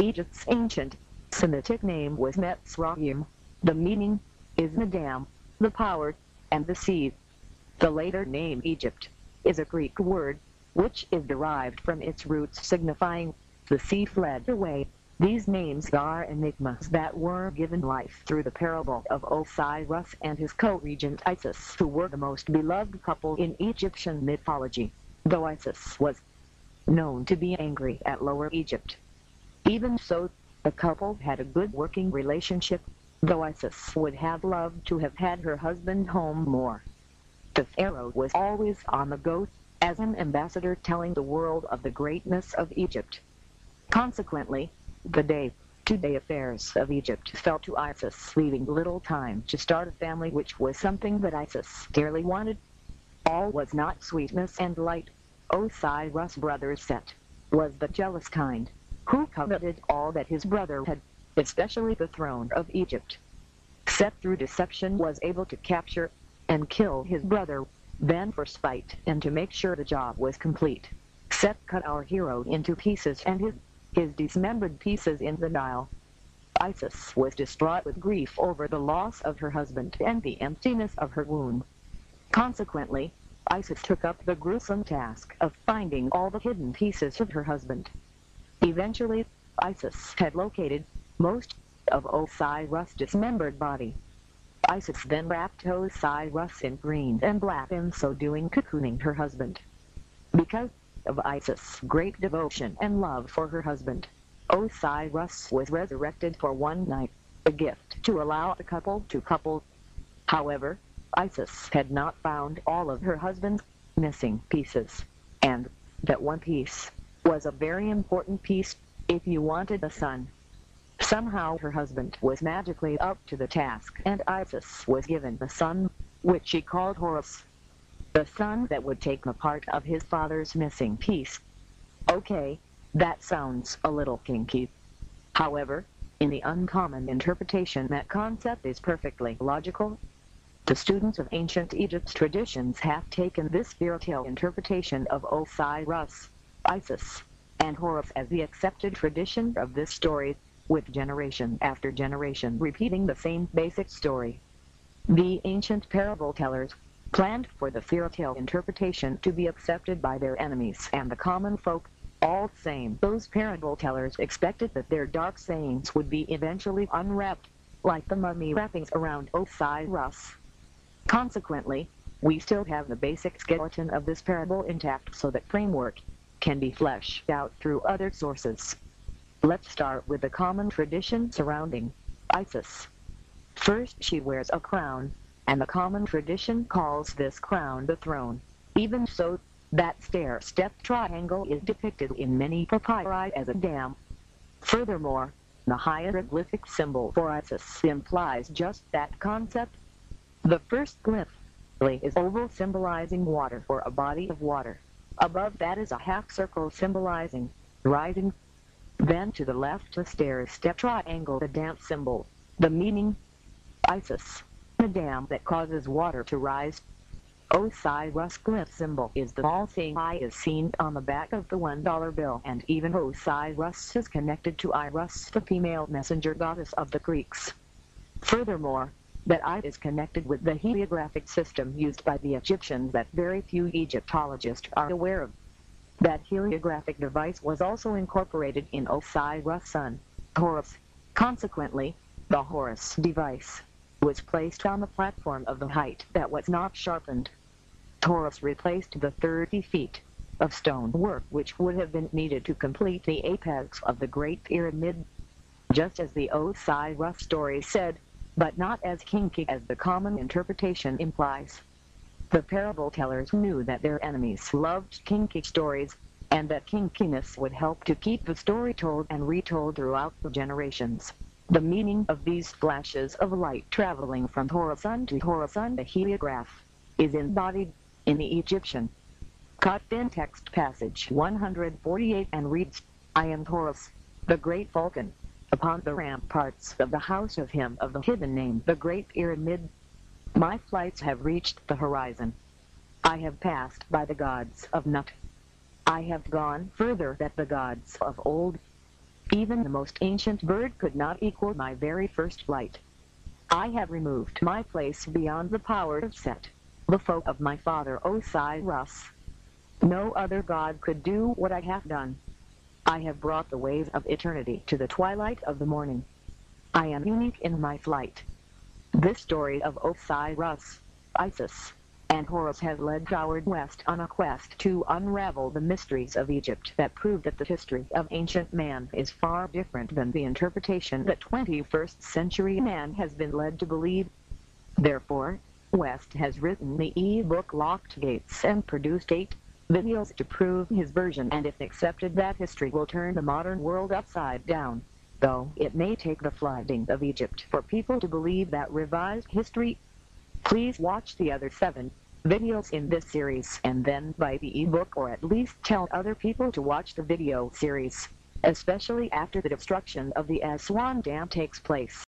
Egypt's ancient Semitic name was Metzrayim. The meaning is the dam, the power, and the sea. The later name Egypt is a Greek word, which is derived from its roots signifying the sea fled away. These names are enigmas that were given life through the parable of Osiris and his co-regent Isis, who were the most beloved couple in Egyptian mythology, though Isis was known to be angry at Lower Egypt. Even so, the couple had a good working relationship, though Isis would have loved to have had her husband home more. The pharaoh was always on the go, as an ambassador telling the world of the greatness of Egypt. Consequently, the day-to-day affairs of Egypt fell to Isis, leaving little time to start a family, which was something that Isis dearly wanted. All was not sweetness and light. Osiris' brother Set was the jealous kind, who coveted all that his brother had, especially the throne of Egypt. Set, through deception, was able to capture and kill his brother. Then, for spite and to make sure the job was complete, Set cut our hero into pieces and his dismembered pieces in the Nile. Isis was distraught with grief over the loss of her husband and the emptiness of her womb. Consequently, Isis took up the gruesome task of finding all the hidden pieces of her husband. Eventually, Isis had located most of Osiris' dismembered body. Isis then wrapped Osiris in green and black, in so doing cocooning her husband. Because of Isis' great devotion and love for her husband, Osiris was resurrected for one night, a gift to allow the couple to couple. However, Isis had not found all of her husband's missing pieces, and that one piece was a very important piece if you wanted a son. Somehow her husband was magically up to the task, and Isis was given a son, which she called Horus, the son that would take the part of his father's missing piece. Okay, that sounds a little kinky. However, in the uncommon interpretation, that concept is perfectly logical. The students of ancient Egypt's traditions have taken this fairytale interpretation of Osiris, Isis, and Horus as the accepted tradition of this story, with generation after generation repeating the same basic story. The ancient parable tellers planned for the fairytale interpretation to be accepted by their enemies and the common folk. All the same, those parable tellers expected that their dark sayings would be eventually unwrapped, like the mummy wrappings around Osiris. Consequently, we still have the basic skeleton of this parable intact, so that framework can be fleshed out through other sources. Let's start with the common tradition surrounding Isis. First, she wears a crown, and the common tradition calls this crown the throne. Even so, that stair-step triangle is depicted in many papyri as a dam. Furthermore, the hieroglyphic symbol for Isis implies just that concept. The first glyph is oval, symbolizing water, or a body of water. Above that is a half circle symbolizing rising. Then to the left, a stair-step triangle, the dam symbol. The meaning: Isis, the dam that causes water to rise. Osiris glyph symbol is the all-seeing eye, is seen on the back of the $1 bill, and even Osiris is connected to Iris, the female messenger goddess of the Greeks. Furthermore, that eye is connected with the heliographic system used by the Egyptians that very few Egyptologists are aware of. That heliographic device was also incorporated in Osiris' son, Horus. Consequently, the Horus device was placed on the platform of the height that was not sharpened. Horus replaced the 30 feet of stone work which would have been needed to complete the apex of the Great Pyramid. Just as the Osiris story said, but not as kinky as the common interpretation implies. The parable tellers knew that their enemies loved kinky stories, and that kinkiness would help to keep the story told and retold throughout the generations. The meaning of these flashes of light traveling from horizon to horizon, the heliograph, is embodied in the Egyptian cut-in text passage 148 and reads, I am Horus, the great falcon, upon the ramparts of the house of him of the hidden name, the great pyramid. My flights have reached the horizon. I have passed by the gods of Nut. I have gone further than the gods of old. Even the most ancient bird could not equal my very first flight. I have removed my place beyond the power of Set, the foe of my father Osiris. No other god could do what I have done. I have brought the waves of eternity to the twilight of the morning. I am unique in my flight. This story of Osiris, Isis, and Horus has led our West on a quest to unravel the mysteries of Egypt that prove that the history of ancient man is far different than the interpretation that 21st century man has been led to believe. Therefore, West has written the e-book Locked Gates and produced 8 videos to prove his version, and if accepted, that history will turn the modern world upside down. Though it may take the flooding of Egypt for people to believe that revised history. Please watch the other 7 videos in this series and then buy the ebook, or at least tell other people to watch the video series, especially after the destruction of the Aswan Dam takes place.